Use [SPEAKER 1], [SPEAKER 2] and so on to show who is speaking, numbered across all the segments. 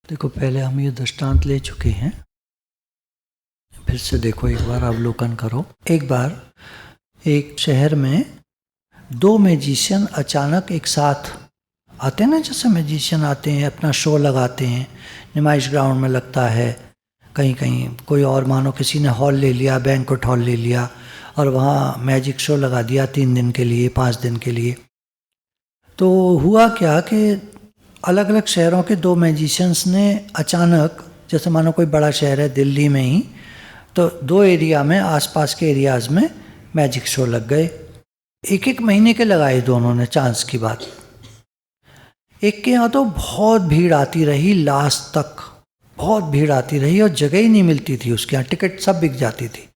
[SPEAKER 1] देखो, पहले हम ये दृष्टांत ले चुके हैं, फिर से देखो, एक बार अवलोकन करो। एक बार एक शहर में दो मैजिशियन अचानक एक साथ आते हैं ना, जैसे मैजिशियन आते हैं अपना शो लगाते हैं, नुमाइश ग्राउंड में लगता है, कहीं कहीं कोई और, मानो किसी ने हॉल ले लिया, बैंक्वेट हॉल ले लिया और वहाँ मैजिक शो लगा दिया 3 दिन के लिए, 5 दिन के लिए। तो हुआ क्या कि अलग अलग शहरों के दो मैजिशियंस ने अचानक, जैसे मानो कोई बड़ा शहर है दिल्ली में ही, तो 2 एरिया में, आसपास के एरियाज में मैजिक शो लग गए। 1-1 महीने के लगाए दोनों ने, चांस की बात। एक के यहाँ तो बहुत भीड़ आती रही, लास्ट तक बहुत भीड़ आती रही और जगह ही नहीं मिलती थी उसके यहाँ, टिकट सब बिक जाती थी।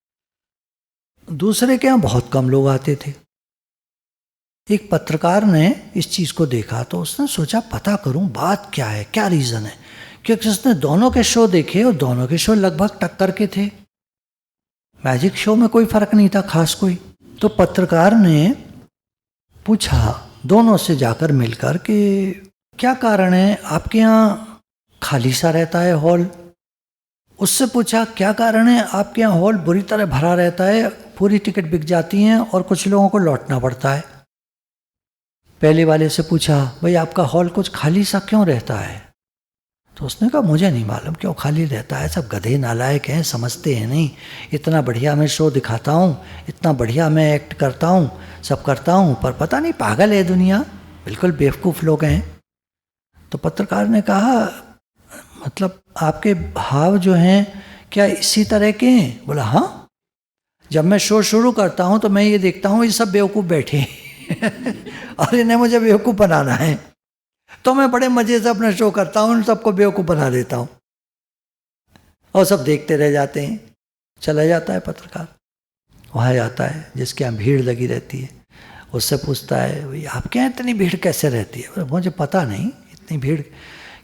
[SPEAKER 1] दूसरे के यहाँ बहुत कम लोग आते थे। एक पत्रकार ने इस चीज़ को देखा तो उसने सोचा पता करूं बात क्या है, क्या रीज़न है, क्योंकि उसने दोनों के शो देखे और दोनों के शो लगभग टक्कर के थे। मैजिक शो में कोई फ़र्क नहीं था खास कोई। तो पत्रकार ने पूछा दोनों से जाकर मिलकर कि क्या कारण है आपके यहाँ खाली सा रहता है हॉल। उससे पूछा क्या कारण है आपके यहाँ हॉल बुरी तरह भरा रहता है, पूरी टिकट बिक जाती हैं और कुछ लोगों को लौटना पड़ता है। पहले वाले से पूछा भाई आपका हॉल कुछ खाली सा क्यों रहता है। तो उसने कहा मुझे नहीं मालूम क्यों खाली रहता है, सब गधे नालायक हैं, समझते हैं नहीं। इतना बढ़िया मैं शो दिखाता हूँ, इतना बढ़िया मैं एक्ट करता हूँ, सब करता हूँ, पर पता नहीं पागल है दुनिया, बिल्कुल बेवकूफ़ लोग हैं। तो पत्रकार ने कहा मतलब आपके भाव जो हैं क्या इसी तरह के हैं। बोला हाँ, जब मैं शो शुरू करता हूँ तो मैं ये देखता हूँ ये सब बेवकूफ़ बैठे हैं और इन्हें मुझे बेवकूफ़ बनाना है, तो मैं बड़े मज़े से अपना शो करता हूँ, सबको बेवकूफ़ बना देता हूँ और सब देखते रह जाते हैं। चला जाता है पत्रकार, वहाँ जाता है जिसके यहाँ भीड़ लगी रहती है, उससे पूछता है भाई आपके यहाँ इतनी भीड़ कैसे रहती है। मुझे पता नहीं इतनी भीड़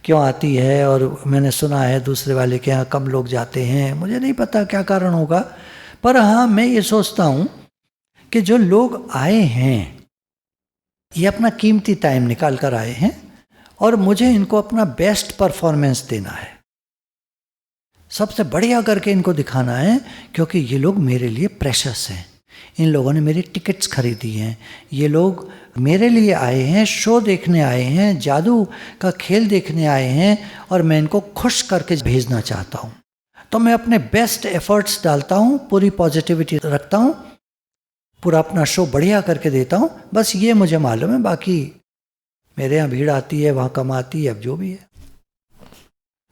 [SPEAKER 1] क्यों आती है, और मैंने सुना है दूसरे वाले के यहाँ कम लोग जाते हैं, मुझे नहीं पता क्या कारण होगा, पर हाँ मैं ये सोचता हूँ कि जो लोग आए हैं ये अपना कीमती टाइम निकाल कर आए हैं और मुझे इनको अपना बेस्ट परफॉर्मेंस देना है, सबसे बढ़िया करके इनको दिखाना है, क्योंकि ये लोग मेरे लिए प्रेशस हैं। इन लोगों ने मेरी टिकट्स खरीदी हैं, ये लोग मेरे लिए आए हैं, शो देखने आए हैं, जादू का खेल देखने आए हैं और मैं इनको खुश करके भेजना चाहता हूँ। तो मैं अपने बेस्ट एफर्ट्स डालता हूँ, पूरी पॉजिटिविटी रखता हूँ, पूरा अपना शो बढ़िया करके देता हूँ, बस ये मुझे मालूम है, बाकी मेरे यहाँ भीड़ आती है, वहाँ कम आती है, अब जो भी है।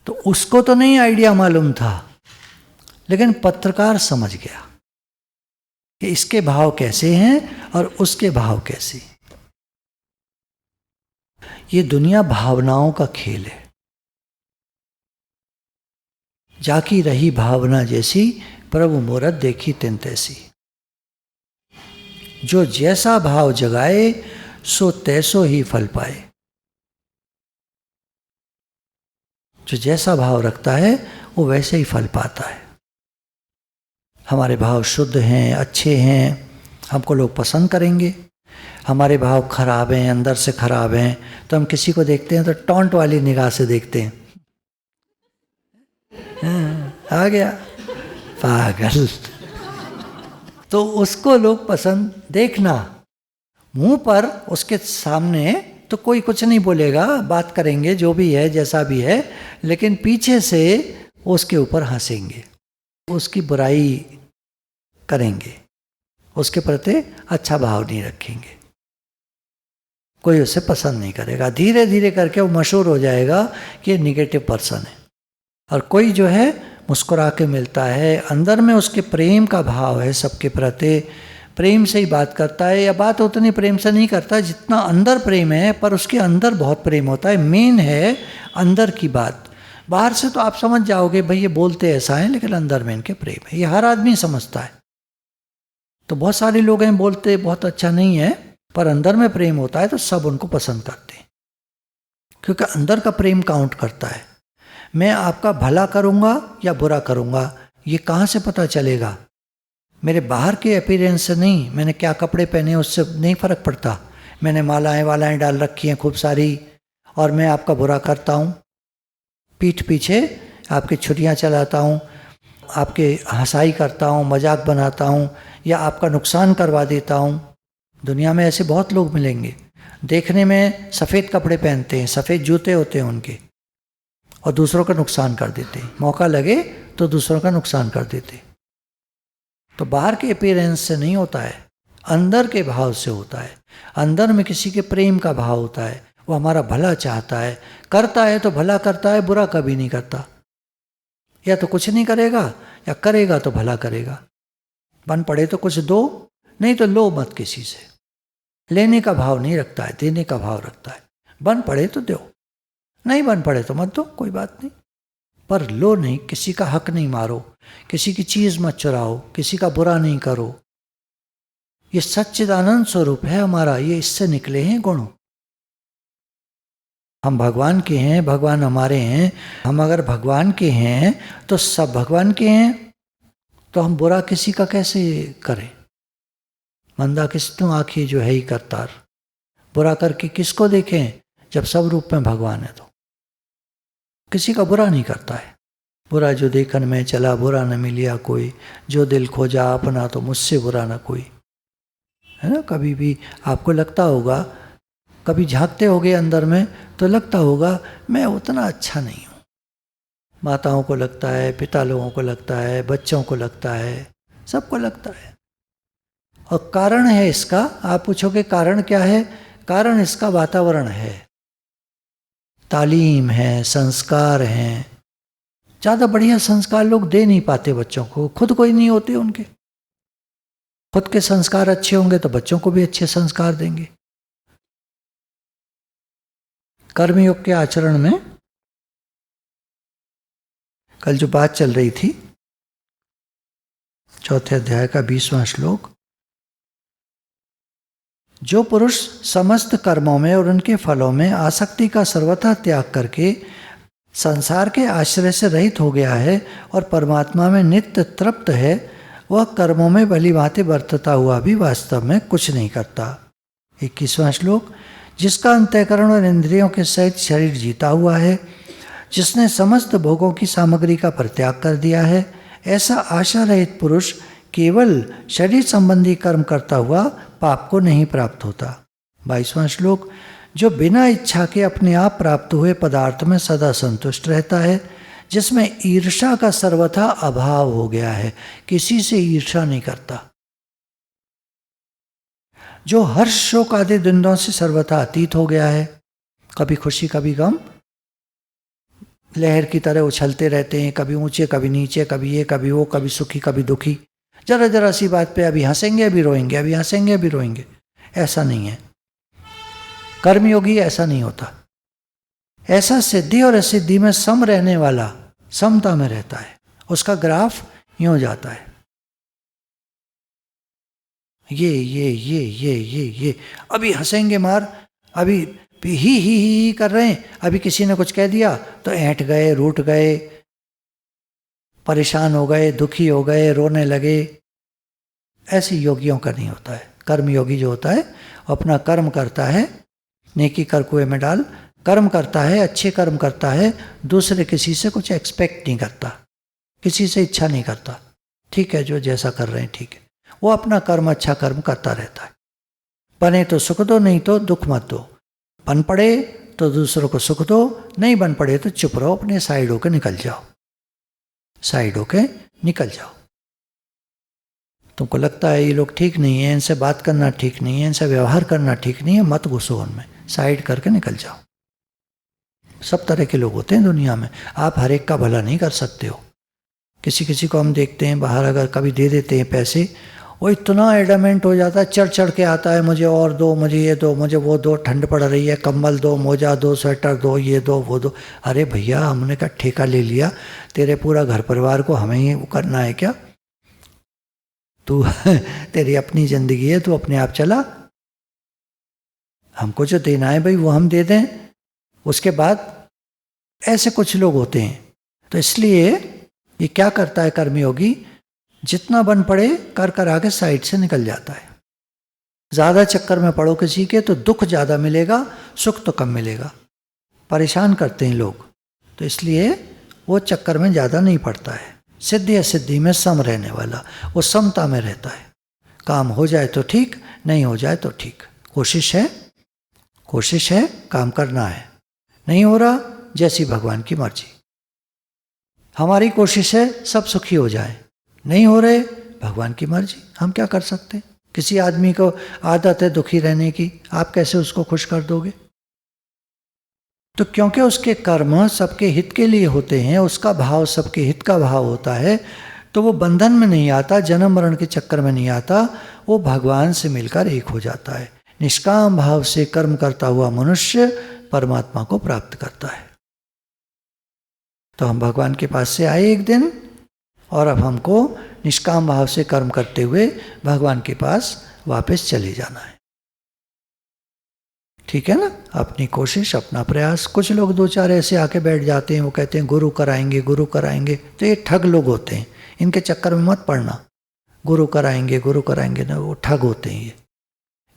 [SPEAKER 1] तो उसको तो नहीं आइडिया मालूम था, लेकिन पत्रकार समझ गया कि इसके भाव कैसे हैं और उसके भाव कैसे। ये दुनिया भावनाओं का खेल है। जाकी रही भावना जैसी, प्रभु मूरत देखी तिन तैसी। जो जैसा भाव जगाए सो तैसो ही फल पाए। जो जैसा भाव रखता है वो वैसे ही फल पाता है। हमारे भाव शुद्ध हैं, अच्छे हैं, हमको लोग पसंद करेंगे। हमारे भाव खराब हैं, अंदर से खराब हैं, तो हम किसी को देखते हैं तो टॉन्ट वाली निगाह से देखते हैं। आ गया पागल। तो उसको लोग पसंद, देखना मुंह पर उसके सामने तो कोई कुछ नहीं बोलेगा, बात करेंगे जो भी है जैसा भी है, लेकिन पीछे से उसके ऊपर हंसेंगे, उसकी बुराई करेंगे, उसके प्रति अच्छा भाव नहीं रखेंगे, कोई उसे पसंद नहीं करेगा। धीरे धीरे करके वो मशहूर हो जाएगा कि ये निगेटिव पर्सन है। और कोई जो है मुस्कुरा के मिलता है, अंदर में उसके प्रेम का भाव है, सबके प्रति प्रेम से ही बात करता है, या बात उतनी प्रेम से नहीं करता जितना अंदर प्रेम है, पर उसके अंदर बहुत प्रेम होता है। मेन है अंदर की बात। बाहर से तो आप समझ जाओगे भाई ये बोलते ऐसा है, लेकिन अंदर में इनके प्रेम है, ये हर आदमी समझता है। तो बहुत सारे लोग हैं बोलते बहुत अच्छा नहीं है, पर अंदर में प्रेम होता है तो सब उनको पसंद करते हैं, क्योंकि अंदर का प्रेम काउंट करता है। मैं आपका भला करूँगा या बुरा करूँगा ये कहाँ से पता चलेगा? मेरे बाहर के अपीयरेंस से नहीं, मैंने क्या कपड़े पहने उससे नहीं फ़र्क पड़ता। मैंने मालाएं वालाएं डाल रखी हैं खूब सारी और मैं आपका बुरा करता हूँ, पीठ पीछे आपकी छुरियाँ चलाता हूँ, आपके हंसाई करता हूँ, मजाक बनाता हूँ, या आपका नुकसान करवा देता हूँ। दुनिया में ऐसे बहुत लोग मिलेंगे, देखने में सफ़ेद कपड़े पहनते हैं, सफ़ेद जूते होते हैं उनके, और दूसरों का नुकसान कर देते हैं। मौका लगे तो दूसरों का नुकसान कर देते हैं। तो बाहर के अपीयरेंस से नहीं होता है, अंदर के भाव से होता है। अंदर में किसी के प्रेम का भाव होता है, वो हमारा भला चाहता है, करता है तो भला करता है, बुरा कभी नहीं करता। या तो कुछ नहीं करेगा, या करेगा तो भला करेगा। बन पड़े तो कुछ दो, नहीं तो लो मत किसी से। लेने का भाव नहीं रखता है, देने का भाव रखता है। बन पड़े तो दो, नहीं बन पड़े तो मत दो, कोई बात नहीं, पर लो नहीं। किसी का हक नहीं मारो, किसी की चीज़ मत चुराओ, किसी का बुरा नहीं करो। ये सच्चिदानंद स्वरूप है हमारा, ये इससे निकले हैं गुण। हम भगवान के हैं, भगवान हमारे हैं। हम अगर भगवान के हैं तो सब भगवान के हैं, तो हम बुरा किसी का कैसे करें? मंदा किस्तु आँखी जो है ही करतार। बुरा करके किसको देखें जब सब रूप में भगवान है? तो किसी का बुरा नहीं करता है। बुरा जो देखन में चला, बुरा न मिलिया कोई, जो दिल खोजा अपना तो मुझसे बुरा न कोई, है ना। कभी भी आपको लगता होगा, कभी झांकते होगे अंदर में तो लगता होगा मैं उतना अच्छा नहीं हूँ। माताओं को लगता है, पिता लोगों को लगता है, बच्चों को लगता है, सबको लगता है। और कारण है इसका, आप पूछोगे कारण क्या है? कारण इसका वातावरण है, तालीम है, संस्कार हैं। ज़्यादा बढ़िया संस्कार लोग दे नहीं पाते बच्चों को, खुद को ही नहीं होते उनके। खुद के संस्कार अच्छे होंगे तो बच्चों को भी अच्छे संस्कार देंगे। कर्मयोग के आचरण में कल जो बात चल रही थी, 4थे अध्याय का 20वां श्लोक, जो पुरुष समस्त कर्मों में और उनके फलों में आसक्ति का सर्वथा त्याग करके संसार के आश्रय से रहित हो गया है और परमात्मा में नित्य तृप्त है, वह कर्मों में भली भांति बरतता हुआ भी वास्तव में कुछ नहीं करता। 21वां श्लोक, जिसका अंतःकरण और इंद्रियों के सहित शरीर जीता हुआ है, जिसने समस्त भोगों की सामग्री का परित्याग कर दिया है, ऐसा आशा रहित पुरुष केवल शरीर संबंधी कर्म करता हुआ पाप को नहीं प्राप्त होता। 22वां श्लोक, जो बिना इच्छा के अपने आप प्राप्त हुए पदार्थ में सदा संतुष्ट रहता है, जिसमें ईर्ष्या का सर्वथा अभाव हो गया है, किसी से ईर्ष्या नहीं करता, जो हर्ष शोक आदि द्वंद्वों से सर्वथा अतीत हो गया है, कभी खुशी कभी गम लहर की तरह उछलते रहते हैं, कभी ऊंचे कभी नीचे, कभी ये कभी वो, कभी सुखी कभी दुखी, जरा जरा सी बात पे अभी हंसेंगे अभी रोएंगे, अभी हंसेंगे अभी रोएंगे। ऐसा नहीं है, कर्मयोगी ऐसा नहीं होता। ऐसा सिद्धि और असिद्धि में सम रहने वाला समता में रहता है, उसका ग्राफ यूं जाता है, ये अभी हंसेंगे मार, अभी ही कर रहे हैं, अभी किसी ने कुछ कह दिया तो ऐंठ गए, रूठ गए, परेशान हो गए, दुखी हो गए, रोने लगे। ऐसे योगियों का नहीं होता है। कर्मयोगी जो होता है अपना कर्म करता है, नेकी कर कुएं में डाल, कर्म करता है, अच्छे कर्म करता है, दूसरे किसी से कुछ एक्सपेक्ट नहीं करता, किसी से इच्छा नहीं करता। ठीक है, जो जैसा कर रहे हैं ठीक है, वो अपना कर्म अच्छा कर्म करता रहता है। बने तो सुख दो, नहीं तो दुख मत दो। बन पड़े तो दूसरों को सुख दो, नहीं बन पड़े तो चुप रहो, अपने साइड होके निकल जाओ, साइड होके निकल जाओ। तुमको लगता है ये लोग ठीक नहीं है, इनसे बात करना ठीक नहीं है, इनसे व्यवहार करना ठीक नहीं है, मत घुसो उनमें, साइड करके निकल जाओ। सब तरह के लोग होते हैं दुनिया में, आप हर एक का भला नहीं कर सकते हो। किसी किसी को हम देखते हैं बाहर, अगर कभी दे देते हैं पैसे, वो इतना एडमेंट हो जाता है, चढ़ चढ़ के आता है, मुझे और दो, मुझे ये दो, मुझे वो दो, ठंड पड़ रही है, कंबल दो, मोजा दो, स्वेटर दो, ये दो वो दो। अरे भैया, हमने का ठेका ले लिया, तेरे पूरा घर परिवार को हमें ही करना है क्या? तू तेरी अपनी जिंदगी है, तू अपने आप चला, हमको जो देना है भाई वो हम दे दें। उसके बाद ऐसे कुछ लोग होते हैं। तो इसलिए ये क्या करता है कर्मयोगी, जितना बन पड़े कर कर आगे साइड से निकल जाता है। ज़्यादा चक्कर में पड़ो किसी के तो दुख ज़्यादा मिलेगा, सुख तो कम मिलेगा। परेशान करते हैं लोग, तो इसलिए वो चक्कर में ज़्यादा नहीं पड़ता है। सिद्धि असिद्धि में सम रहने वाला, वो समता में रहता है। काम हो जाए तो ठीक, नहीं हो जाए तो ठीक। कोशिश है, काम करना है। नहीं हो रहा, जैसी भगवान की मर्जी। हमारी कोशिश है सब सुखी हो जाए, नहीं हो रहे, भगवान की मर्जी। हम क्या कर सकते हैं? किसी आदमी को आदत है दुखी रहने की, आप कैसे उसको खुश कर दोगे? तो क्योंकि उसके कर्म सबके हित के लिए होते हैं, उसका भाव सबके हित का भाव होता है, तो वो बंधन में नहीं आता, जन्म मरण के चक्कर में नहीं आता, वो भगवान से मिलकर एक हो जाता है। निष्काम भाव से कर्म करता हुआ मनुष्य परमात्मा को प्राप्त करता है। तो हम भगवान के पास से आए एक दिन, और अब हमको निष्काम भाव से कर्म करते हुए भगवान के पास वापस चले जाना है। ठीक है ना? अपनी कोशिश, अपना प्रयास। कुछ लोग दो चार ऐसे आके बैठ जाते हैं, वो कहते हैं गुरु कराएंगे गुरु कराएंगे। तो ये ठग लोग होते हैं, इनके चक्कर में मत पड़ना। गुरु कराएंगे ना, वो ठग होते हैं ये,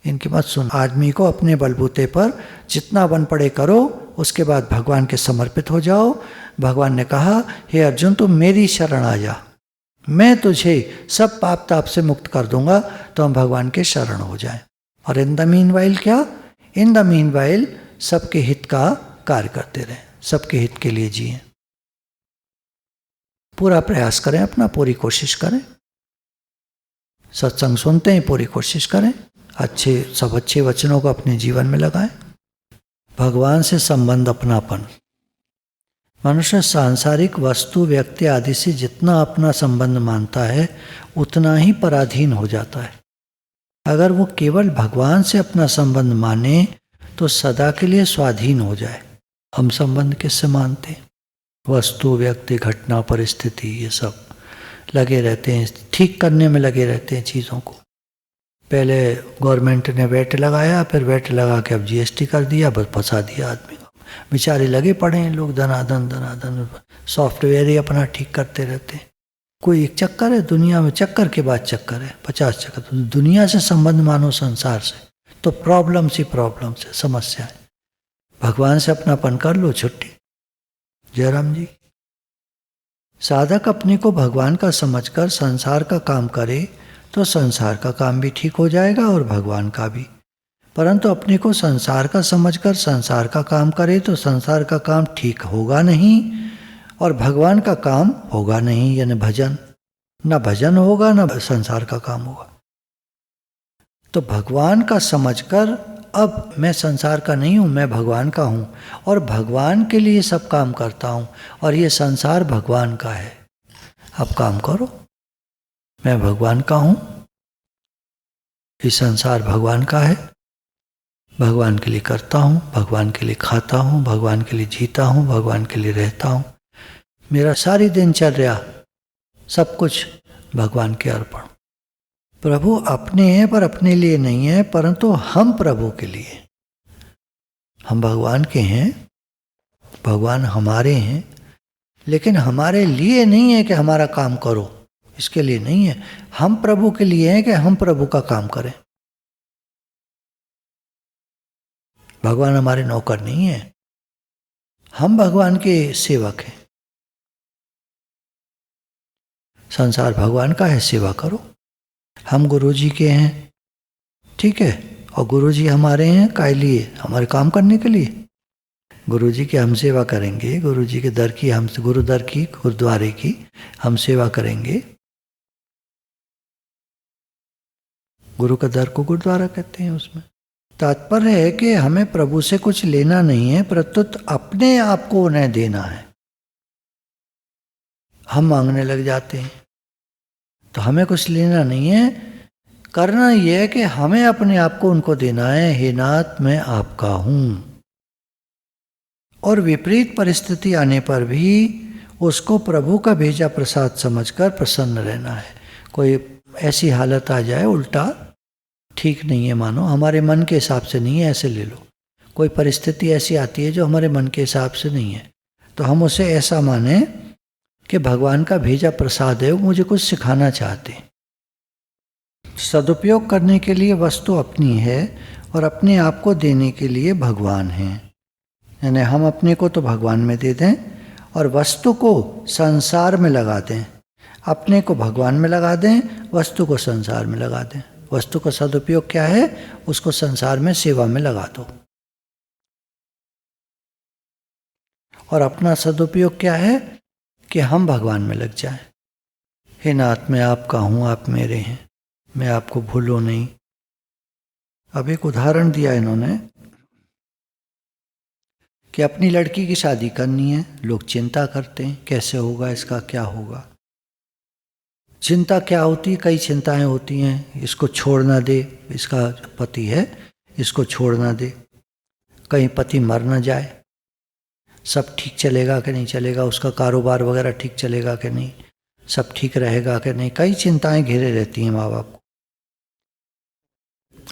[SPEAKER 1] इनकी मत सुन। आदमी को अपने बलबूते पर जितना बन पड़े करो, उसके बाद भगवान के समर्पित हो जाओ। भगवान ने कहा, हे अर्जुन तुम मेरी शरण आ जा, मैं तुझे सब पाप ताप से मुक्त कर दूंगा। तो हम भगवान के शरण हो जाएं। और इन द मीनवाइल क्या? इन द मीनवाइल सबके हित का कार्य करते रहें, सबके हित के लिए जिए। पूरा प्रयास करें अपना, पूरी कोशिश करें। सत्संग सुनते हैं, पूरी कोशिश करें, सब अच्छे वचनों को अपने जीवन में लगाएं। भगवान से संबंध, अपनापन। मनुष्य सांसारिक वस्तु, व्यक्ति आदि से जितना अपना संबंध मानता है, उतना ही पराधीन हो जाता है। अगर वो केवल भगवान से अपना संबंध माने तो सदा के लिए स्वाधीन हो जाए। हम संबंध किससे मानते हैं? वस्तु, व्यक्ति, घटना, परिस्थिति, ये सब लगे रहते हैं, ठीक करने में लगे रहते हैं चीज़ों को। पहले गवर्नमेंट ने वैट लगाया, फिर वैट लगा के अब जीएसटी कर दिया, बस फंसा दिया आदमी को। बेचारे लगे पड़े हैं लोग, धनाधन सॉफ्टवेयर ही अपना ठीक करते रहते हैं। कोई एक चक्कर है दुनिया में, चक्कर के बाद चक्कर है, 50 चक्कर। तो दुनिया से संबंध मानो, संसार से, तो प्रॉब्लम्स ही प्रॉब्लम्स है, समस्या है। भगवान से अपनापन कर लो, छुट्टी। जयराम जी। साधक अपने को भगवान का समझकर संसार का काम करे तो संसार का काम भी ठीक हो जाएगा और भगवान का भी। परंतु अपने को संसार का समझकर संसार का काम करे तो संसार का काम ठीक होगा नहीं और भगवान का काम होगा नहीं, यानी भजन। न भजन होगा, न संसार का काम होगा। तो भगवान का समझकर, अब मैं संसार का नहीं हूँ, मैं भगवान का हूँ और भगवान के लिए सब काम करता हूँ और ये संसार भगवान का है। अब काम करो, मैं भगवान का हूँ, ये संसार भगवान का है, भगवान के लिए करता हूँ, भगवान के लिए खाता हूँ, भगवान के लिए जीता हूँ, भगवान के लिए रहता हूँ। मेरा सारी दिनचर्या, सब कुछ भगवान के अर्पण। प्रभु अपने हैं पर अपने लिए नहीं है, परंतु हम प्रभु के लिए। हम भगवान के हैं, भगवान हमारे हैं, लेकिन हमारे लिए नहीं है कि हमारा काम करो, इसके लिए नहीं है। हम प्रभु के लिए हैं कि हम प्रभु का काम करें। भगवान हमारे नौकर नहीं है, हम भगवान के सेवक हैं। संसार भगवान का है, सेवा करो। हम गुरु जी के हैं, ठीक है, और गुरु जी हमारे हैं काहे लिए? हमारे काम करने के लिए। गुरु जी की हम सेवा करेंगे, गुरु जी के दर की, हम गुरु दर की, गुरुद्वारे की हम सेवा करेंगे। गुरु का दर को गुरुद्वारा कहते हैं। उसमें तात्पर्य है कि हमें प्रभु से कुछ लेना नहीं है, प्रत्युत अपने आप को उन्हें देना है। हम मांगने लग जाते हैं, तो हमें कुछ लेना नहीं है, करना यह है कि हमें अपने आप को उनको देना है। हे नाथ, मैं आपका हूं। और विपरीत परिस्थिति आने पर भी उसको प्रभु का भेजा प्रसाद समझकर प्रसन्न रहना है। कोई ऐसी हालत आ जाए, उल्टा ठीक नहीं है, मानो हमारे मन के हिसाब से नहीं है, ऐसे ले लो। कोई परिस्थिति ऐसी आती है जो हमारे मन के हिसाब से नहीं है, तो हम उसे ऐसा माने कि भगवान का भेजा प्रसाद है, वो मुझे कुछ सिखाना चाहते हैं। सदुपयोग करने के लिए वस्तु अपनी है और अपने आप को देने के लिए भगवान है। यानी हम अपने को तो भगवान में दे दें और वस्तु को संसार में लगा दें। अपने को भगवान में लगा दें, वस्तु को संसार में लगा दें। वस्तु का सदुपयोग क्या है? उसको संसार में सेवा में लगा दो। और अपना सदुपयोग क्या है? कि हम भगवान में लग जाएं। हे नाथ, मैं आपका हूं, आप मेरे हैं, मैं आपको भूलूं नहीं। अब एक उदाहरण दिया इन्होंने कि अपनी लड़की की शादी करनी है, लोग चिंता करते हैं कैसे होगा, इसका क्या होगा। चिंता क्या होती है? कई चिंताएं होती हैं। इसको छोड़ ना दे, इसका पति है, इसको छोड़ ना दे, कहीं पति मर ना जाए, सब ठीक चलेगा कि नहीं चलेगा, उसका कारोबार वगैरह ठीक चलेगा कि नहीं, सब ठीक रहेगा कि नहीं। कई चिंताएं घेरे रहती हैं माँ बाप को,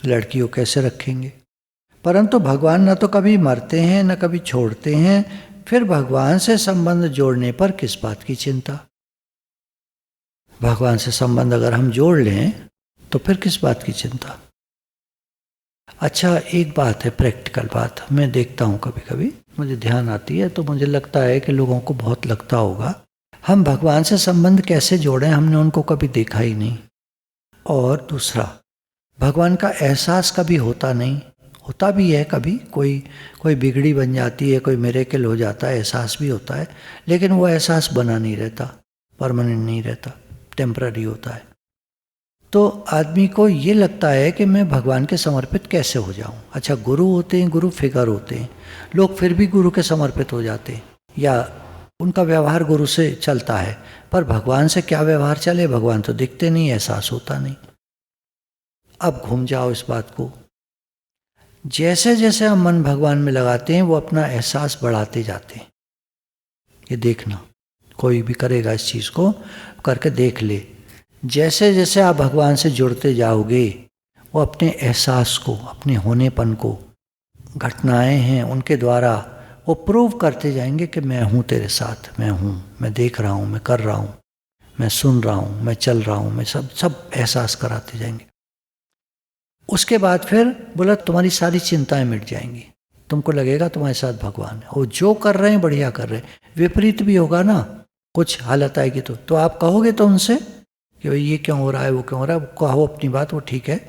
[SPEAKER 1] लड़की को कैसे रखेंगे। परंतु भगवान न तो कभी मरते हैं न कभी छोड़ते हैं, फिर भगवान से संबंध जोड़ने पर किस बात की चिंता। भगवान से संबंध अगर हम जोड़ लें तो फिर किस बात की चिंता। अच्छा, एक बात है, प्रैक्टिकल बात, मैं देखता हूँ कभी कभी, मुझे ध्यान आती है, तो मुझे लगता है कि लोगों को बहुत लगता होगा हम भगवान से संबंध कैसे जोड़ें, हमने उनको कभी देखा ही नहीं। और दूसरा, भगवान का एहसास कभी होता नहीं। होता भी है कभी, कोई बिगड़ी बन जाती है, कोई मिरेकल हो जाता है, एहसास भी होता है, लेकिन वो एहसास बना नहीं रहता, परमानेंट नहीं रहता, टेम्पररी होता है। तो आदमी को ये लगता है कि मैं भगवान के समर्पित कैसे हो जाऊं। अच्छा, गुरु होते हैं, गुरु फिगर होते हैं, लोग फिर भी गुरु के समर्पित हो जाते हैं, या उनका व्यवहार गुरु से चलता है, पर भगवान से क्या व्यवहार चले, भगवान तो दिखते नहीं, एहसास होता नहीं। अब घूम जाओ इस बात को, जैसे जैसे हम मन भगवान में लगाते हैं वो अपना एहसास बढ़ाते जाते हैं। ये देखना, कोई भी करेगा इस चीज़ को करके देख ले, जैसे जैसे आप भगवान से जुड़ते जाओगे वो अपने एहसास को, अपने होनेपन को, घटनाएं हैं उनके द्वारा वो प्रूव करते जाएंगे कि मैं हूँ तेरे साथ, मैं हूँ, मैं देख रहा हूँ, मैं कर रहा हूँ, मैं सुन रहा हूँ, मैं चल रहा हूँ, मैं सब एहसास कराते जाएंगे। उसके बाद फिर बोला तुम्हारी सारी चिंताएं मिट जाएंगी, तुमको लगेगा तुम्हारे साथ भगवान है, वो जो कर रहे हैं बढ़िया कर रहे हैं। विपरीत भी होगा ना, कुछ हालत आएगी तो आप कहोगे तो उनसे कि भाई ये क्यों हो रहा है, वो क्यों हो रहा है, कहो अपनी बात, वो ठीक है।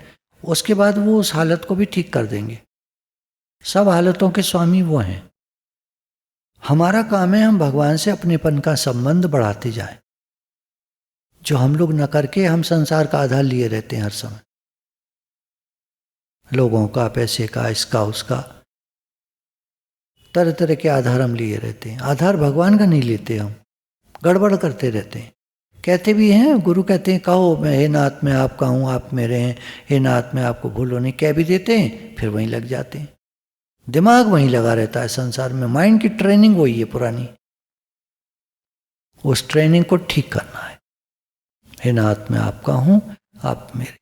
[SPEAKER 1] उसके बाद वो उस हालत को भी ठीक कर देंगे। सब हालतों के स्वामी वो हैं। हमारा काम है हम भगवान से अपनेपन का संबंध बढ़ाते जाएं, जो हम लोग न करके हम संसार का आधार लिए रहते हैं हर समय, लोगों का, पैसे का, इसका उसका, तरह तरह के आधार हम लिए रहते हैं। आधार भगवान का नहीं लेते, हम गड़बड़ करते रहते हैं। कहते भी हैं, गुरु कहते हैं कहो मैं, हे नाथ मैं आपका हूँ, आप मेरे हैं, हे नाथ मैं आपको भूलो नहीं, कह भी देते हैं, फिर वहीं लग जाते हैं। दिमाग वहीं लगा रहता है संसार में, माइंड की ट्रेनिंग वही है पुरानी, उस ट्रेनिंग को ठीक करना है। हे नाथ मैं आपका हूँ, आप मेरे,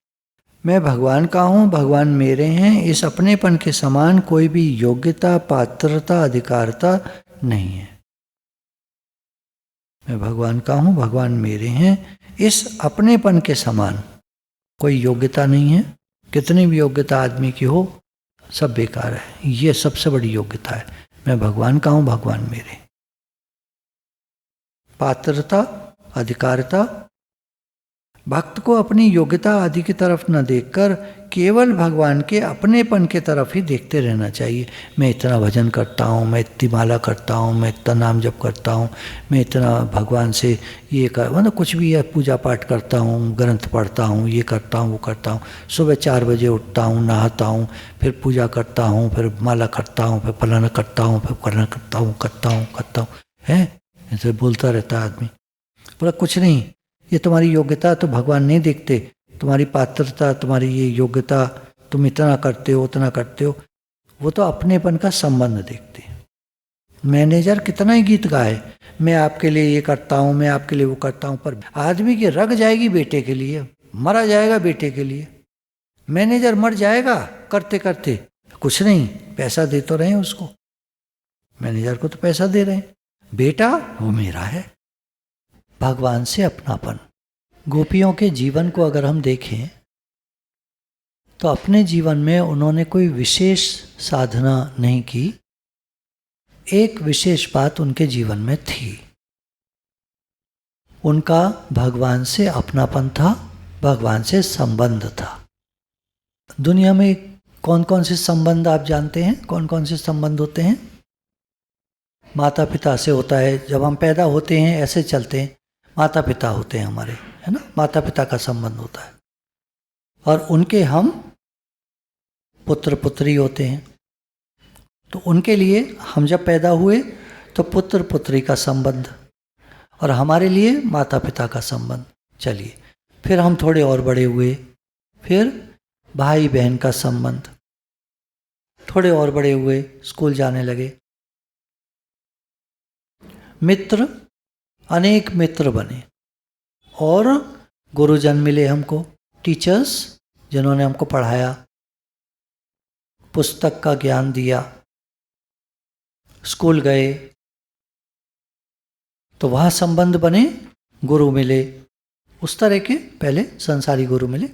[SPEAKER 1] मैं भगवान का हूँ, भगवान मेरे हैं, इस अपनेपन के समान कोई भी योग्यता, पात्रता, अधिकारता नहीं है। मैं भगवान का हूँ, भगवान मेरे हैं, इस अपनेपन के समान कोई योग्यता नहीं है। कितनी भी योग्यता आदमी की हो सब बेकार है, ये सबसे बड़ी योग्यता है, मैं भगवान का हूँ, भगवान मेरे। पात्रता, अधिकारता, भक्त को अपनी योग्यता आदि की तरफ न देखकर केवल भगवान के अपनेपन के तरफ ही देखते रहना चाहिए। मैं इतना भजन करता हूँ, मैं इतनी माला करता हूँ, मैं इतना नाम जप करता हूँ, मैं इतना भगवान से ये कर, मतलब कुछ भी है, पूजा पाठ करता हूँ, ग्रंथ पढ़ता हूँ, ये करता हूँ, वो करता हूँ, सुबह 4 बजे उठता हूँ, नहाता हूँ, फिर पूजा करता हूँ, फिर माला करता हूँ, फिर फलाना करता हूँ, फिर करना करता हूँ, है ऐसे बोलता रहता है आदमी। बोला कुछ नहीं, ये तुम्हारी योग्यता तो भगवान नहीं देखते, तुम्हारी पात्रता, तुम्हारी ये योग्यता, तुम इतना करते हो, उतना करते हो, वो तो अपनेपन का संबंध देखते हैं। मैनेजर कितना ही गीत गाए, मैं आपके लिए ये करता हूँ, मैं आपके लिए वो करता हूँ, पर आदमी की रग जाएगी बेटे के लिए, मरा जाएगा बेटे के लिए। मैनेजर मर जाएगा करते करते, कुछ नहीं, पैसा दे तो रहे हैं उसको, मैनेजर को तो पैसा दे रहे हैं, बेटा वो मेरा है। भगवान से अपनापन। गोपियों के जीवन को अगर हम देखें तो अपने जीवन में उन्होंने कोई विशेष साधना नहीं की, एक विशेष बात उनके जीवन में थी, उनका भगवान से अपनापन था, भगवान से संबंध था। दुनिया में कौन कौन से संबंध आप जानते हैं? कौन कौन से संबंध होते हैं? माता पिता से होता है, जब हम पैदा होते हैं ऐसे चलते हैं, माता पिता होते हैं हमारे, है ना, माता पिता का संबंध होता है। और उनके हम पुत्र पुत्री होते हैं। तो उनके लिए हम जब पैदा हुए तो पुत्र पुत्री का संबंध, और हमारे लिए माता पिता का संबंध। चलिए, फिर हम थोड़े और बड़े हुए, फिर भाई बहन का संबंध, थोड़े और बड़े हुए, स्कूल जाने लगे, मित्र, अनेक मित्र बने, और गुरुजन मिले हमको, टीचर्स जिन्होंने हमको पढ़ाया, पुस्तक का ज्ञान दिया, स्कूल गए तो वहाँ संबंध बने, गुरु मिले, उस तरह के पहले संसारी गुरु मिले,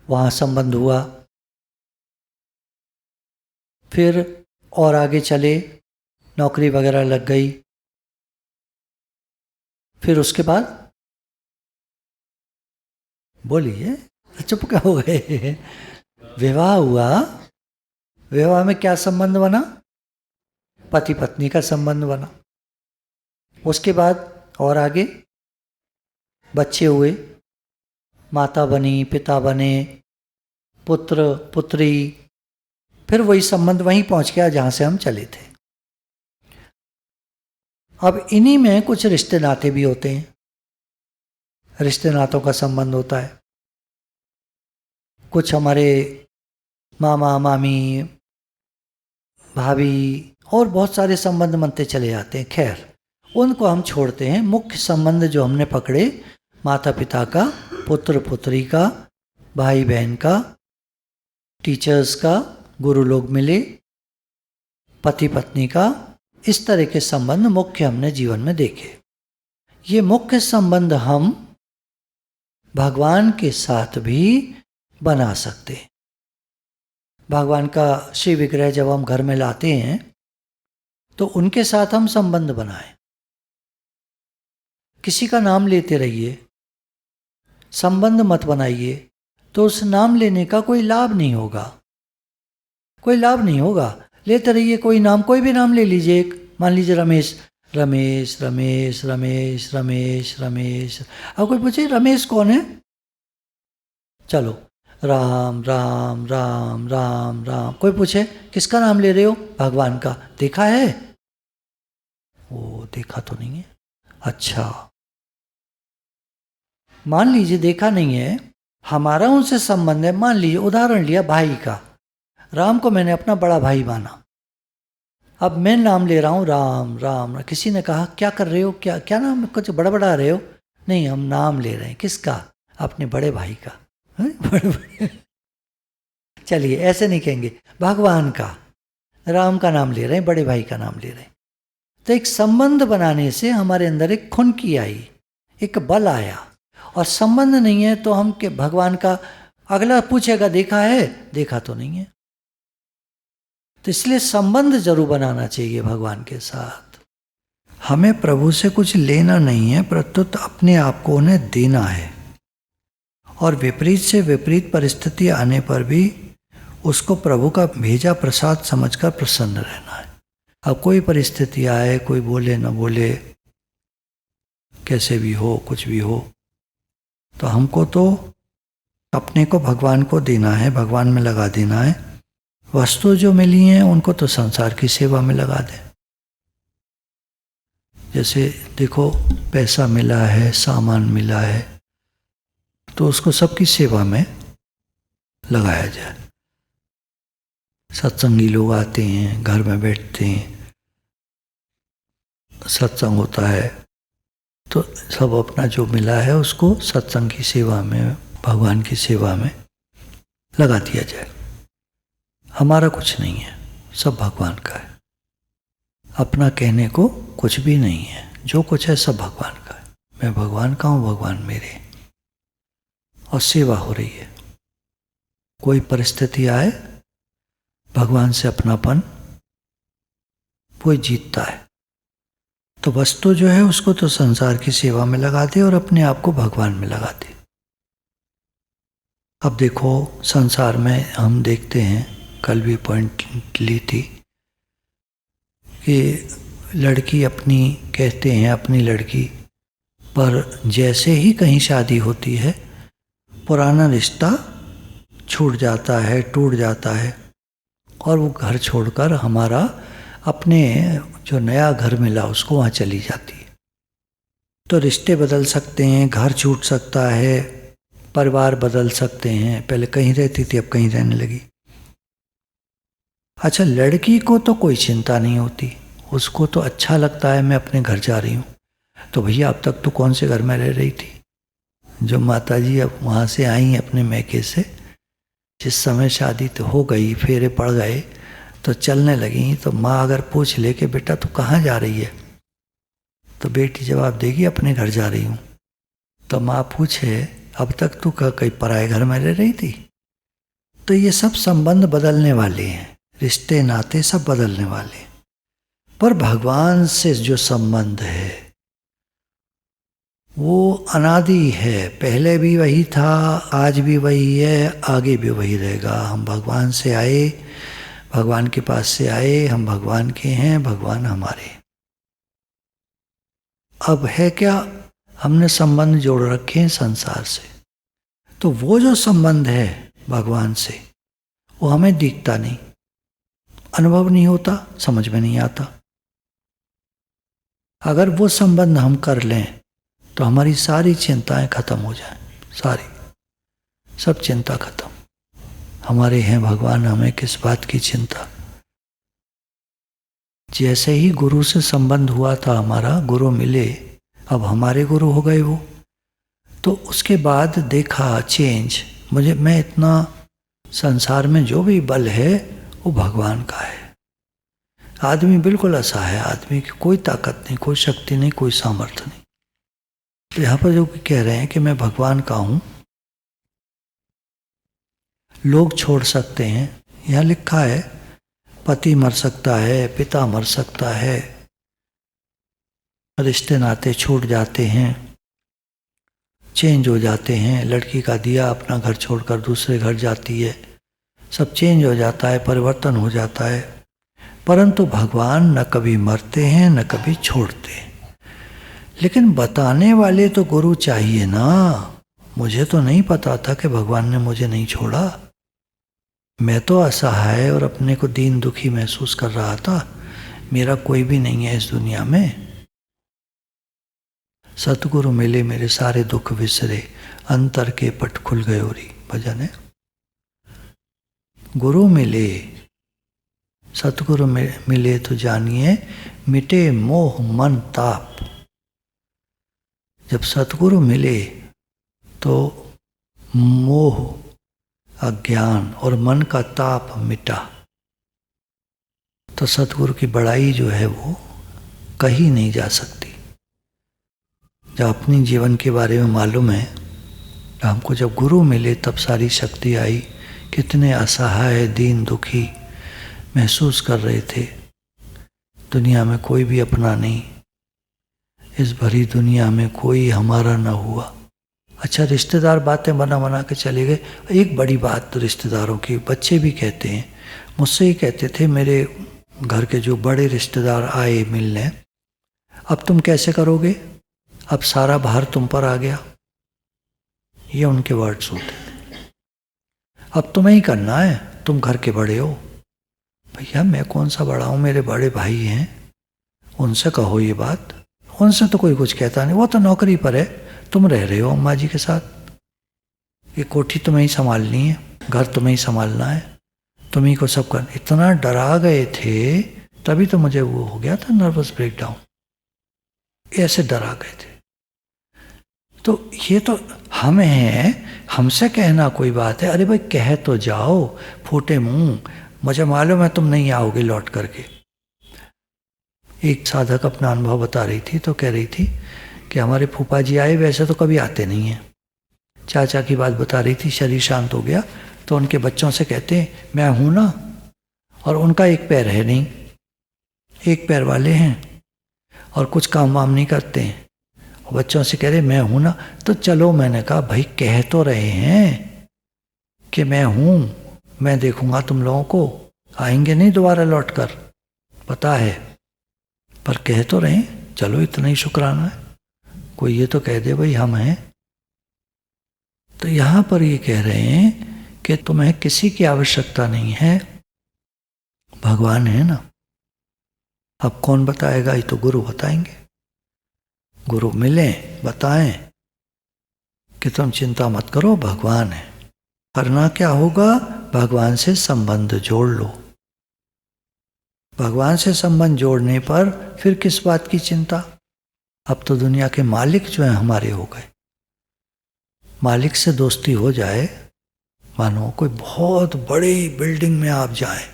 [SPEAKER 1] वहाँ संबंध हुआ। फिर और आगे चले, नौकरी वगैरह लग गई, फिर उसके बाद बोलिए, चुप क्या हो गए? विवाह हुआ। विवाह में क्या संबंध बना? पति पत्नी का संबंध बना। उसके बाद और आगे बच्चे हुए, माता बनी, पिता बने, पुत्र पुत्री, फिर वही संबंध वहीं पहुंच गया जहां से हम चले थे। अब इन्हीं में कुछ रिश्ते नाते भी होते हैं, रिश्ते नातों का संबंध होता है। कुछ हमारे मामा मामी, भाभी, और बहुत सारे संबंध बनते चले जाते हैं। खैर, उनको हम छोड़ते हैं। मुख्य संबंध जो हमने पकड़े, माता पिता का, पुत्र पुत्री का, भाई बहन का, टीचर्स का, गुरु लोग मिले, पति पत्नी का, इस तरह के संबंध मुख्य हमने जीवन में देखे। ये मुख्य संबंध हम भगवान के साथ भी बना सकते हैं। भगवान का श्री विग्रह जब हम घर में लाते हैं तो उनके साथ हम संबंध बनाएं। किसी का नाम लेते रहिए, संबंध मत बनाइए, तो उस नाम लेने का कोई लाभ नहीं होगा, कोई लाभ नहीं होगा। लेते रहिए कोई नाम, कोई भी नाम ले लीजिए, मान लीजिए रमेश, रमेश रमेश रमेश रमेश रमेश। अब कोई पूछे रमेश कौन है? चलो, राम राम राम राम राम। कोई पूछे किसका नाम ले रहे हो? भगवान का। देखा है? वो देखा तो नहीं है। अच्छा, मान लीजिए देखा नहीं है, हमारा उनसे संबंध है। मान लीजिए उदाहरण लिया भाई का, राम को मैंने अपना बड़ा भाई माना। अब मैं नाम ले रहा हूँ राम राम। किसी ने कहा क्या कर रहे हो, क्या क्या नाम, कुछ बड़ा बड़ा रहे हो? नहीं, हम नाम ले रहे हैं। किसका? अपने बड़े भाई का। चलिए, ऐसे नहीं कहेंगे, भगवान का, राम का नाम ले रहे हैं, बड़े भाई का नाम ले रहे हैं। तो एक संबंध बनाने से हमारे अंदर एक खुनकी आई, एक बल आया। और संबंध नहीं है तो हम के भगवान का, अगला पूछेगा देखा है? देखा तो नहीं है। तो इसलिए संबंध जरूर बनाना चाहिए भगवान के साथ। हमें प्रभु से कुछ लेना नहीं है, प्रत्युत अपने आप को उन्हें देना है। और विपरीत से विपरीत परिस्थिति आने पर भी उसको प्रभु का भेजा प्रसाद समझकर प्रसन्न रहना है। अब कोई परिस्थिति आए, कोई बोले न बोले, कैसे भी हो, कुछ भी हो, तो हमको तो अपने को भगवान को देना है, भगवान में लगा देना है। वस्तु जो मिली हैं उनको तो संसार की सेवा में लगा दें। जैसे देखो, पैसा मिला है, सामान मिला है, तो उसको सबकी सेवा में लगाया जाए। सत्संगी लोग आते हैं, घर में बैठते हैं, सत्संग होता है, तो सब अपना जो मिला है उसको सत्संग की सेवा में, भगवान की सेवा में लगा दिया जाए। हमारा कुछ नहीं है, सब भगवान का है। अपना कहने को कुछ भी नहीं है, जो कुछ है सब भगवान का है। मैं भगवान का हूँ, भगवान मेरे, और सेवा हो रही है। कोई परिस्थिति आए, भगवान से अपनापन कोई जीतता है। तो वस्तु जो है उसको तो संसार की सेवा में लगा दे और अपने आप को भगवान में लगा दे। अब देखो संसार में हम देखते हैं, कल भी पॉइंट ली थी कि लड़की अपनी कहते हैं अपनी लड़की, पर जैसे ही कहीं शादी होती है पुराना रिश्ता छूट जाता है, टूट जाता है और वो घर छोड़कर हमारा अपने जो नया घर मिला उसको वहाँ चली जाती है। तो रिश्ते बदल सकते हैं, घर छूट सकता है, परिवार बदल सकते हैं। पहले कहीं रहती थी, अब कहीं रहने लगी। अच्छा, लड़की को तो कोई चिंता नहीं होती, उसको तो अच्छा लगता है मैं अपने घर जा रही हूँ। तो भैया अब तक तो कौन से घर में रह रही थी? जो माताजी अब वहाँ से आई अपने मैके से, जिस समय शादी तो हो गई, फेरे पड़ गए तो चलने लगी, तो माँ अगर पूछ ले कि बेटा तू कहाँ जा रही है, तो बेटी जवाब देगी अपने घर जा रही हूँ। तो माँ पूछे अब तक तू कहीं पराए घर में रह रही थी? तो ये सब संबंध बदलने वाले हैं, रिश्ते नाते सब बदलने वाले हैं। पर भगवान से जो संबंध है वो अनादि है, पहले भी वही था, आज भी वही है, आगे भी वही रहेगा। हम भगवान से आए, भगवान के पास से आए, हम भगवान के हैं, भगवान हमारे। अब है क्या, हमने संबंध जोड़ रखे हैं संसार से, तो वो जो संबंध है भगवान से वो हमें दिखता नहीं, अनुभव नहीं होता, समझ में नहीं आता। अगर वो संबंध हम कर लें तो हमारी सारी चिंताएं खत्म हो जाएं, सारी सब चिंता खत्म। हमारे हैं भगवान, हमें किस बात की चिंता। जैसे ही गुरु से संबंध हुआ था हमारा, गुरु मिले, अब हमारे गुरु हो गए वो, तो उसके बाद देखा चेंज। मैं इतना संसार में जो भी बल है वो भगवान का है। आदमी बिल्कुल असहाय है, आदमी की कोई ताकत नहीं, कोई शक्ति नहीं, कोई सामर्थ्य नहीं। तो यहाँ पर जो कह रहे हैं कि मैं भगवान का हूँ, लोग छोड़ सकते हैं, यहाँ लिखा है पति मर सकता है, पिता मर सकता है, रिश्ते नाते छूट जाते हैं, चेंज हो जाते हैं। लड़की का दिया अपना घर छोड़कर दूसरे घर जाती है, सब चेंज हो जाता है, परिवर्तन हो जाता है। परंतु भगवान न कभी मरते हैं न कभी छोड़ते हैं। लेकिन बताने वाले तो गुरु चाहिए ना। मुझे तो नहीं पता था कि भगवान ने मुझे नहीं छोड़ा। मैं तो असहाय और अपने को दीन दुखी महसूस कर रहा था, मेरा कोई भी नहीं है इस दुनिया में। सतगुरु मिले मेरे सारे दुख विसरे, अंतर के पट खुल गए ओरी, भजन है। गुरु मिले, सतगुरु मिले तो जानिए मिटे मोह मन ताप। जब सतगुरु मिले तो मोह, अज्ञान और मन का ताप मिटा। तो सतगुरु की बड़ाई जो है वो कहीं नहीं जा सकती। जब अपनी जीवन के बारे में मालूम है, हमको जब गुरु मिले तब सारी शक्ति आई। कितने असहाय दीन दुखी महसूस कर रहे थे, दुनिया में कोई भी अपना नहीं, इस भरी दुनिया में कोई हमारा न हुआ। अच्छा, रिश्तेदार बातें बना के चले गए। एक बड़ी बात तो रिश्तेदारों की, बच्चे भी कहते हैं, मुझसे ही कहते थे, मेरे घर के जो बड़े रिश्तेदार आए मिलने, अब तुम कैसे करोगे, अब सारा भार तुम पर आ गया। ये उनके वर्ड्स होते थे। अब तुम्हें ही करना है, तुम घर के बड़े हो। भैया मैं कौन सा बड़ा हूँ, मेरे बड़े भाई हैं, उनसे कहो ये बात। उनसे तो कोई कुछ कहता नहीं, वो तो नौकरी पर है, तुम रह रहे हो अम्मा जी के साथ, ये कोठी तुम्हें ही संभालनी है, घर तुम्हें ही संभालना है, तुम्ही को सब कर। इतना डरा गए थे, तभी तो मुझे वो हो गया था नर्वस ब्रेकडाउन, ऐसे डरा गए थे। तो ये तो हम हैं, हमसे कहना कोई बात है? अरे भाई कह तो जाओ, फूटे मुंह, मुझे मालूम है तुम नहीं आओगे लौट करके। एक साधक अपना अनुभव बता रही थी, तो कह रही थी कि हमारे फूफा जी आए, वैसे तो कभी आते नहीं हैं। चाचा की बात बता रही थी, शरीर शांत हो गया तो उनके बच्चों से कहते हैं मैं हूं ना, और उनका एक पैर है नहीं, एक पैर वाले हैं। और कुछ काम वाम नहीं करते हैं, और बच्चों से कह रहे मैं हूं ना, तो चलो, मैंने कहा भाई कह तो रहे हैं कि मैं हूं, मैं देखूंगा तुम लोगों को, आएंगे नहीं दोबारा लौट कर, पता है, पर कह तो रहे हैं, चलो इतना ही शुक्राना है। कोई ये तो कह दे भाई हम हैं। तो यहां पर ये कह रहे हैं कि तुम्हें किसी की आवश्यकता नहीं है, भगवान है ना। अब कौन बताएगा, ये तो गुरु बताएंगे। गुरु मिले, बताएं कि तुम चिंता मत करो, भगवान है। करना क्या होगा, भगवान से संबंध जोड़ लो। भगवान से संबंध जोड़ने पर फिर किस बात की चिंता। अब तो दुनिया के मालिक जो है हमारे हो गए। मालिक से दोस्ती हो जाए, मानो कोई बहुत बड़ी बिल्डिंग में आप जाएं,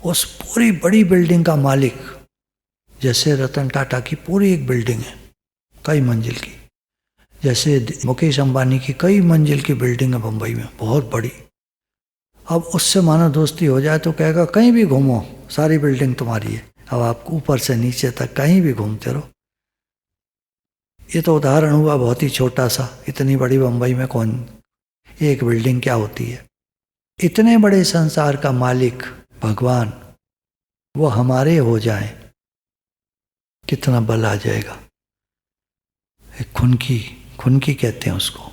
[SPEAKER 1] उस पूरी बड़ी बिल्डिंग का मालिक, जैसे रतन टाटा की पूरी एक बिल्डिंग है कई मंजिल की, जैसे मुकेश अंबानी की कई मंजिल की बिल्डिंग है बम्बई में बहुत बड़ी। अब उससे मानो दोस्ती हो जाए तो कहेगा कहीं भी घूमो, सारी बिल्डिंग तुम्हारी है, अब आप ऊपर से नीचे तक कहीं भी घूमते रहो। ये तो उदाहरण हुआ बहुत ही छोटा सा, इतनी बड़ी बम्बई में कौन एक बिल्डिंग क्या होती है। इतने बड़े संसार का मालिक भगवान वो हमारे हो जाए, कितना बल आ जाएगा। एक खुनकी कहते हैं उसको।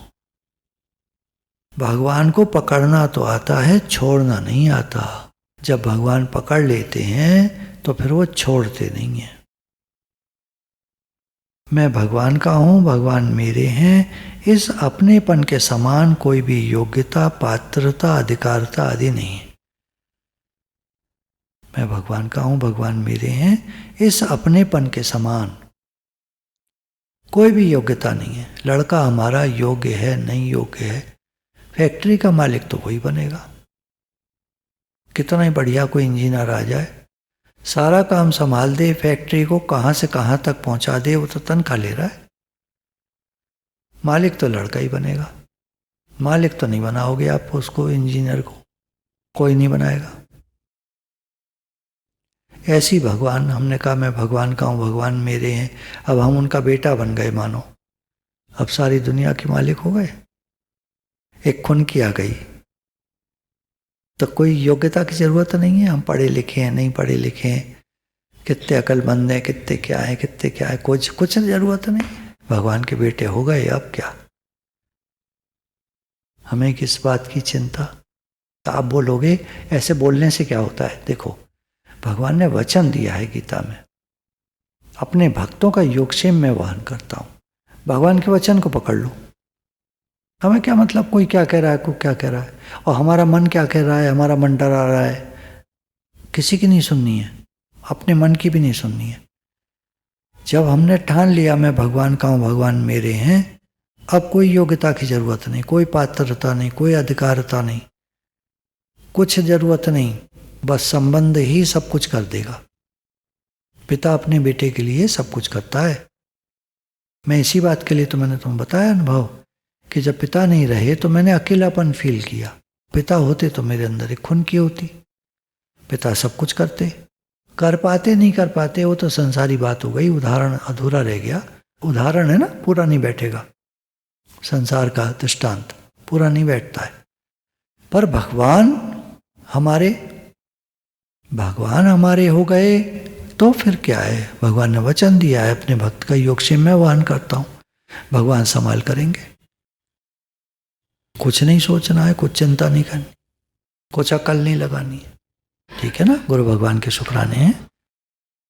[SPEAKER 1] भगवान को पकड़ना तो आता है, छोड़ना नहीं आता। जब भगवान पकड़ लेते हैं तो फिर वो छोड़ते नहीं हैं। मैं भगवान का हूँ, भगवान मेरे हैं, इस अपनेपन के समान कोई भी योग्यता, पात्रता, अधिकारता आदि नहीं है। मैं भगवान का हूँ, भगवान मेरे हैं, इस अपनेपन के समान कोई भी योग्यता नहीं है। लड़का हमारा योग्य है, नहीं योग्य है, फैक्ट्री का मालिक तो वही बनेगा। कितना ही बढ़िया कोई इंजीनियर आ जाए, सारा काम संभाल दे, फैक्ट्री को कहां से कहां तक पहुंचा दे, वो तो तनख्वाह ले रहा है। मालिक तो लड़का ही बनेगा। मालिक तो नहीं बनाओगे आप उसको, इंजीनियर को कोई नहीं बनाएगा। ऐसी भगवान, हमने कहा मैं भगवान का हूँ, भगवान मेरे हैं, अब हम उनका बेटा बन गए मानो, अब सारी दुनिया के मालिक हो गए। एक खुनकी आ गई तो कोई योग्यता की जरूरत नहीं है। हम पढ़े लिखे हैं, नहीं पढ़े लिखे हैं, कितने अकलमंद हैं, कितने क्या है, कितने क्या है, कुछ जरूरत नहीं। भगवान के बेटे हो गए, अब क्या, हमें किस बात की चिंता। तो आप बोलोगे ऐसे बोलने से क्या होता है। देखो, भगवान ने वचन दिया है गीता में, अपने भक्तों का योगक्षेम में वहन करता हूं। भगवान के वचन को पकड़ लो। हमें क्या मतलब कोई क्या कह रहा है, कोई क्या कह रहा है, और हमारा मन क्या कह रहा है, हमारा मन डरा रहा है, किसी की नहीं सुननी है, अपने मन की भी नहीं सुननी है। जब हमने ठान लिया मैं भगवान का हूँ, भगवान मेरे हैं, अब कोई योग्यता की जरूरत नहीं, कोई पात्रता नहीं, कोई अधिकारता नहीं, कुछ जरूरत नहीं, बस संबंध ही सब कुछ कर देगा। पिता अपने बेटे के लिए सब कुछ करता है। मैं इसी बात के लिए तो मैंने तुम्हें बताया अनुभव कि जब पिता नहीं रहे तो मैंने अकेलापन फील किया। पिता होते तो मेरे अंदर एक खुनकी होती। पिता सब कुछ करते, कर पाते नहीं कर पाते वो तो संसारी बात हो गई, उदाहरण अधूरा रह गया। उदाहरण है ना, पूरा नहीं बैठेगा। संसार का दृष्टांत पूरा नहीं बैठता है। पर भगवान हमारे हो गए तो फिर क्या है। भगवान ने वचन दिया है, अपने भक्त का योगक्षेम मैं वहन करता हूं, भगवान संभाल करेंगे। कुछ नहीं सोचना है, कुछ चिंता नहीं करनी, कुछ अकल नहीं लगानी है। ठीक है ना। गुरु भगवान के शुक्राने हैं।